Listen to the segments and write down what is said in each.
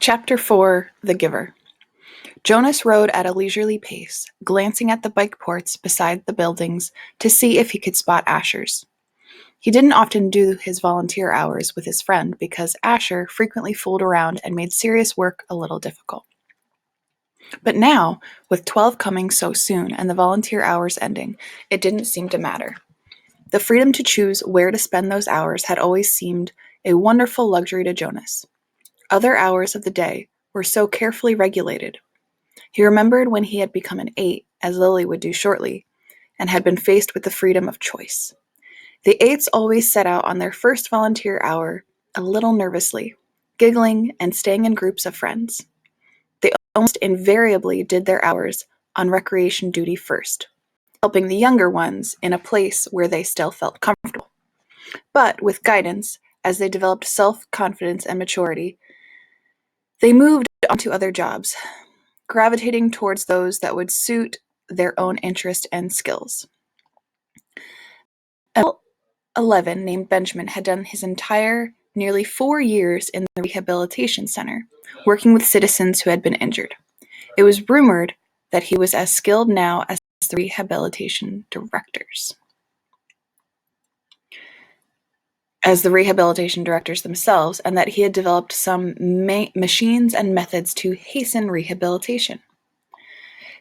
Chapter 4: The Giver. Jonas rode at a leisurely pace, glancing at the bike ports beside the buildings to see if he could spot Asher's. He didn't often do his volunteer hours with his friend because Asher frequently fooled around and made serious work a little difficult. But now, with 12 coming so soon and the volunteer hours ending, it didn't seem to matter. The freedom to choose where to spend those hours had always seemed a wonderful luxury to Jonas. Other hours of the day were so carefully regulated. He remembered when he had become an 8, as Lily would do shortly, and had been faced with the freedom of choice. The 8s always set out on their first volunteer hour a little nervously, giggling and staying in groups of friends. They almost invariably did their hours on recreation duty first, helping the younger ones in a place where they still felt comfortable. But with guidance, as they developed self-confidence and maturity, they moved on to other jobs, gravitating towards those that would suit their own interest and skills. 11, named Benjamin, had done his entire nearly 4 years in the rehabilitation center, working with citizens who had been injured. It was rumored that he was as skilled now as the rehabilitation directors. Themselves, and that he had developed some machines and methods to hasten rehabilitation.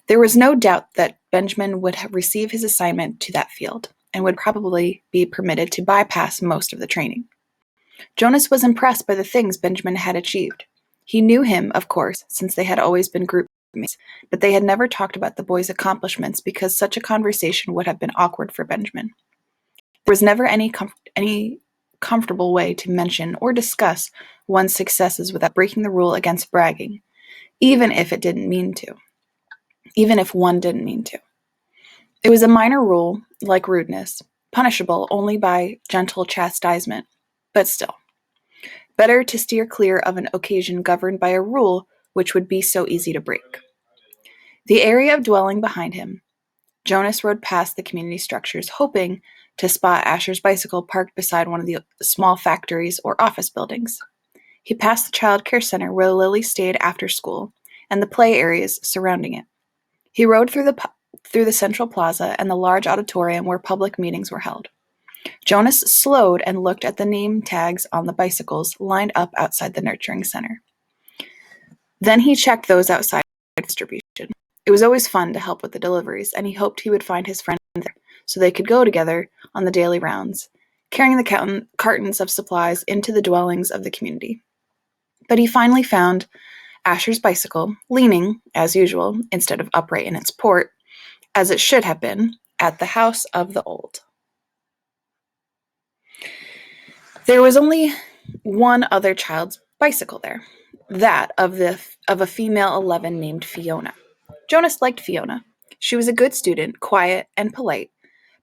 There was no doubt that Benjamin would receive his assignment to that field, and would probably be permitted to bypass most of the training. Jonas was impressed by the things Benjamin had achieved. He knew him, of course, since they had always been group mates, but they had never talked about the boy's accomplishments because such a conversation would have been awkward for Benjamin. There was never any comfortable way to mention or discuss one's successes without breaking the rule against bragging, even if one didn't mean to. It was a minor rule, like rudeness, punishable only by gentle chastisement, but still. Better to steer clear of an occasion governed by a rule which would be so easy to break. The area of dwelling behind him, Jonas rode past the community structures, hoping to spot Asher's bicycle parked beside one of the small factories or office buildings. He passed the child care center where Lily stayed after school, and the play areas surrounding it. He rode through the central plaza and the large auditorium where public meetings were held. Jonas slowed and looked at the name tags on the bicycles lined up outside the nurturing center. Then he checked those outside distribution. It was always fun to help with the deliveries, and he hoped he would find his friend there so they could go together on the daily rounds, carrying the cartons of supplies into the dwellings of the community. But he finally found Asher's bicycle, leaning, as usual, instead of upright in its port, as it should have been, at the house of the old. There was only one other child's bicycle there, that of a female 11 named Fiona. Jonas liked Fiona. She was a good student, quiet and polite,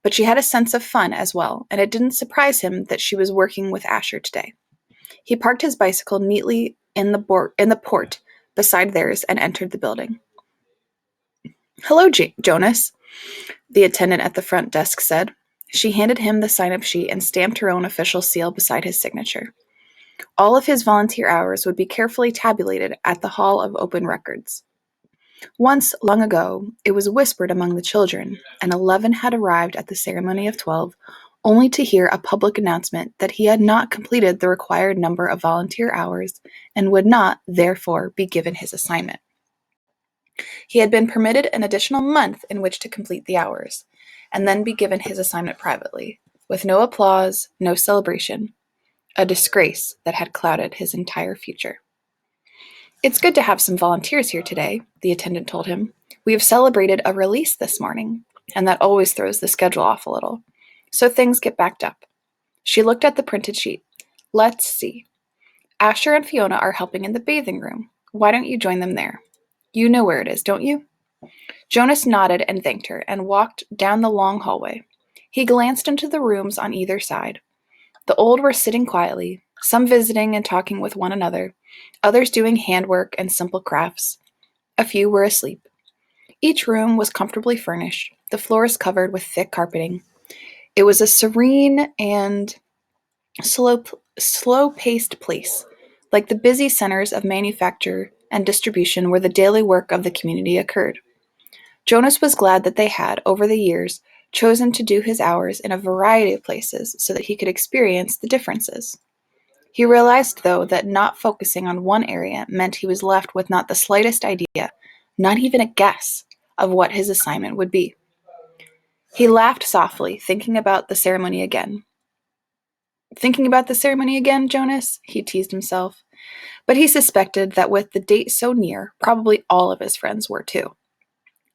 but she had a sense of fun as well, and it didn't surprise him that she was working with Asher today. He parked his bicycle neatly in the port beside theirs and entered the building. "Hello, Jonas," the attendant at the front desk said. She handed him the sign-up sheet and stamped her own official seal beside his signature. All of his volunteer hours would be carefully tabulated at the Hall of Open Records. Once, long ago, it was whispered among the children, and 11 had arrived at the ceremony of 12, only to hear a public announcement that he had not completed the required number of volunteer hours and would not, therefore, be given his assignment. He had been permitted an additional month in which to complete the hours, and then be given his assignment privately, with no applause, no celebration, a disgrace that had clouded his entire future. "It's good to have some volunteers here today," the attendant told him. "We have celebrated a release this morning, and that always throws the schedule off a little. So things get backed up." She looked at the printed sheet. "Let's see. Asher and Fiona are helping in the bathing room. Why don't you join them there? You know where it is, don't you?" Jonas nodded and thanked her, and walked down the long hallway. He glanced into the rooms on either side. The old were sitting quietly, some visiting and talking with one another, others doing handwork and simple crafts. A few were asleep. Each room was comfortably furnished, the floors covered with thick carpeting. It was a serene and slow-paced place, like the busy centers of manufacture and distribution where the daily work of the community occurred. Jonas was glad that they had, over the years, chosen to do his hours in a variety of places so that he could experience the differences. He realized, though, that not focusing on one area meant he was left with not the slightest idea, not even a guess, of what his assignment would be. He laughed softly, thinking about the ceremony again. Thinking about the ceremony again, Jonas? He teased himself. But he suspected that with the date so near, probably all of his friends were too.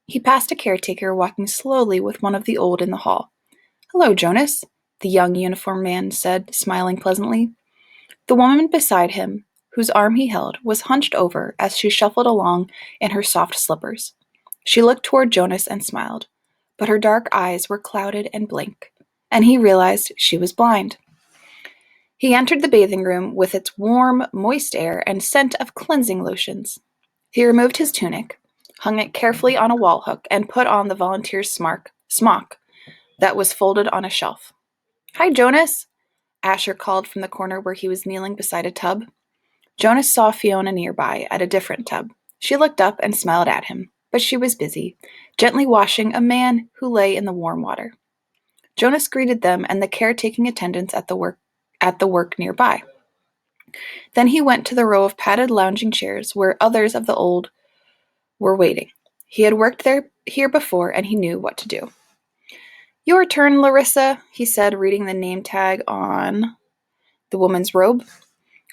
He passed a caretaker walking slowly with one of the old in the hall. "Hello, Jonas," the young uniformed man said, smiling pleasantly. The woman beside him, whose arm he held, was hunched over as she shuffled along in her soft slippers. She looked toward Jonas and smiled, but her dark eyes were clouded and blank, and he realized she was blind. He entered the bathing room with its warm, moist air and scent of cleansing lotions. He removed his tunic, hung it carefully on a wall hook, and put on the volunteer's smock that was folded on a shelf. "Hi, Jonas," Asher called from the corner where he was kneeling beside a tub. Jonas saw Fiona nearby at a different tub. She looked up and smiled at him, but she was busy, gently washing a man who lay in the warm water. Jonas greeted them and the caretaking attendants at the work nearby. Then he went to the row of padded lounging chairs where others of the old were waiting. He had worked here before and he knew what to do. "Your turn, Larissa," he said, reading the name tag on the woman's robe.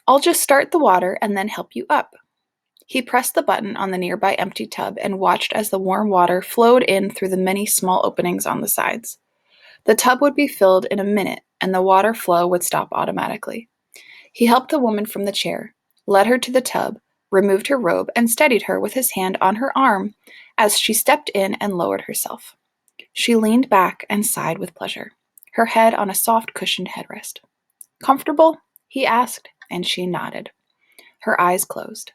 "I'll just start the water and then help you up." He pressed the button on the nearby empty tub and watched as the warm water flowed in through the many small openings on the sides. The tub would be filled in a minute and the water flow would stop automatically. He helped the woman from the chair, led her to the tub, removed her robe, and steadied her with his hand on her arm as she stepped in and lowered herself. She leaned back and sighed with pleasure, her head on a soft cushioned headrest. "Comfortable?" he asked, and she nodded. Her eyes closed.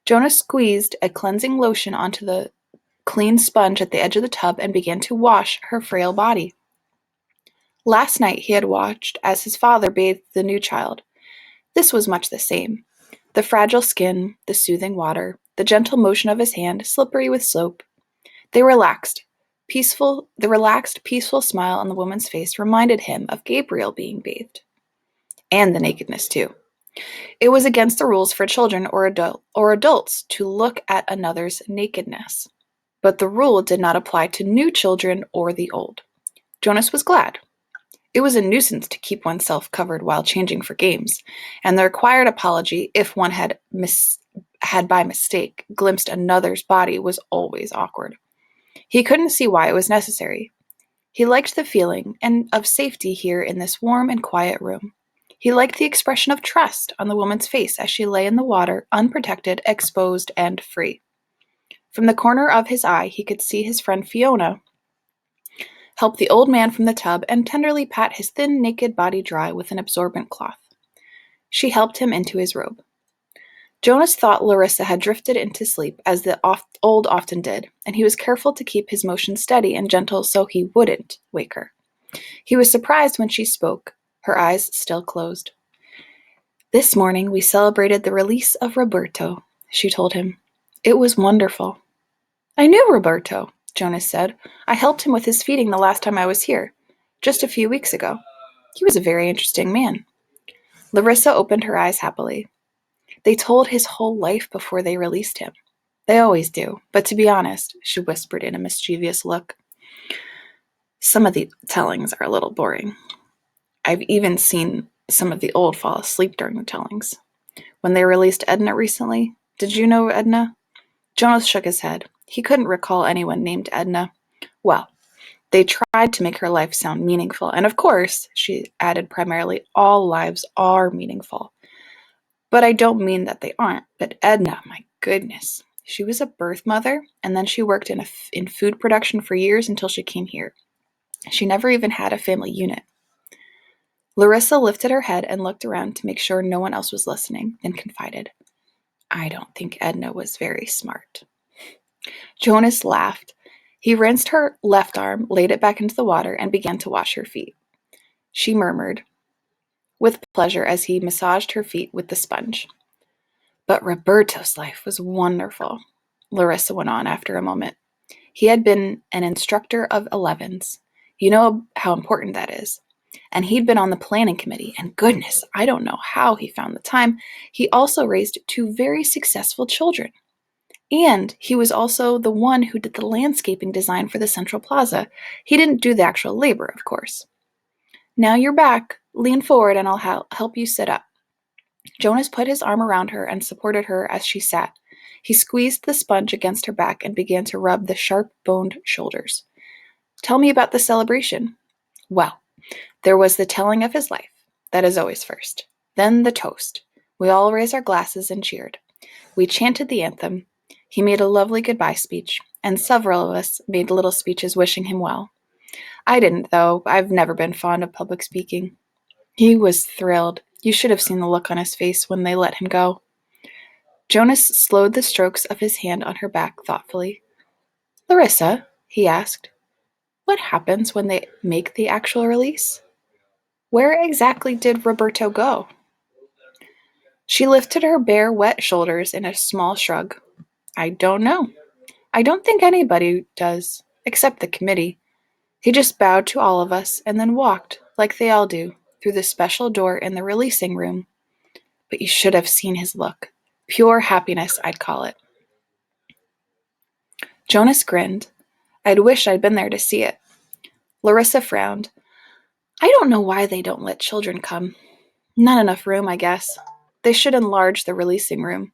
Jonas squeezed a cleansing lotion onto the clean sponge at the edge of the tub and began to wash her frail body. Last night he had watched as his father bathed the new child. This was much the same. The fragile skin, the soothing water, the gentle motion of his hand, slippery with soap. The relaxed, peaceful smile on the woman's face reminded him of Gabriel being bathed. And the nakedness, too. It was against the rules for children or adults to look at another's nakedness. But the rule did not apply to new children or the old. Jonas was glad. It was a nuisance to keep oneself covered while changing for games, and the required apology if one had by mistake glimpsed another's body was always awkward. He couldn't see why it was necessary. He liked the feeling of safety here in this warm and quiet room. He liked the expression of trust on the woman's face as she lay in the water, unprotected, exposed, and free. From the corner of his eye, he could see his friend Fiona help the old man from the tub and tenderly pat his thin, naked body dry with an absorbent cloth. She helped him into his robe. Jonas thought Larissa had drifted into sleep, as the old often did, and he was careful to keep his motion steady and gentle so he wouldn't wake her. He was surprised when she spoke, her eyes still closed. "This morning we celebrated the release of Roberto," she told him. "It was wonderful." "I knew Roberto," Jonas said. "I helped him with his feeding the last time I was here, just a few weeks ago. He was a very interesting man." Larissa opened her eyes happily. "They told his whole life before they released him. They always do, but to be honest," she whispered in a mischievous look, "some of the tellings are a little boring. I've even seen some of the old fall asleep during the tellings. When they released Edna recently, did you know Edna?" Jonas shook his head. He couldn't recall anyone named Edna. "Well, they tried to make her life sound meaningful, and of course," she added primarily, "all lives are meaningful. But I don't mean that they aren't. But Edna, my goodness. She was a birth mother, and then she worked in food production for years until she came here. She never even had a family unit." Larissa lifted her head and looked around to make sure no one else was listening, then confided, "I don't think Edna was very smart." Jonas laughed. He rinsed her left arm, laid it back into the water, and began to wash her feet. She murmured with pleasure as he massaged her feet with the sponge. But Roberto's life was wonderful, Larissa went on after a moment. He had been an instructor of 11s. You know how important that is. And he'd been on the planning committee, and goodness, I don't know how he found the time. He also raised two very successful children. And he was also the one who did the landscaping design for the Central Plaza. He didn't do the actual labor, of course. Now you're back. Lean forward and I'll help you sit up. Jonas put his arm around her and supported her as she sat. He squeezed the sponge against her back and began to rub the sharp-boned shoulders. Tell me about the celebration. Well, there was the telling of his life. That is always first. Then the toast. We all raised our glasses and cheered. We chanted the anthem. He made a lovely goodbye speech, and several of us made little speeches wishing him well. I didn't, though. I've never been fond of public speaking. He was thrilled. You should have seen the look on his face when they let him go. Jonas slowed the strokes of his hand on her back thoughtfully. Larissa, he asked, what happens when they make the actual release? Where exactly did Roberto go? She lifted her bare, wet shoulders in a small shrug. I don't know. I don't think anybody does, except the committee. He just bowed to all of us and then walked, like they all do, through the special door in the releasing room. But you should have seen his look. Pure happiness, I'd call it. Jonas grinned. I'd wish I'd been there to see it. Larissa frowned. I don't know why they don't let children come. Not enough room, I guess. They should enlarge the releasing room.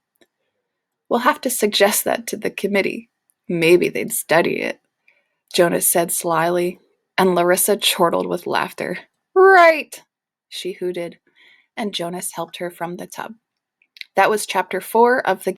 We'll have to suggest that to the committee. Maybe they'd study it, Jonas said slyly, and Larissa chortled with laughter. Right, she hooted, and Jonas helped her from the tub. That was chapter 4 of the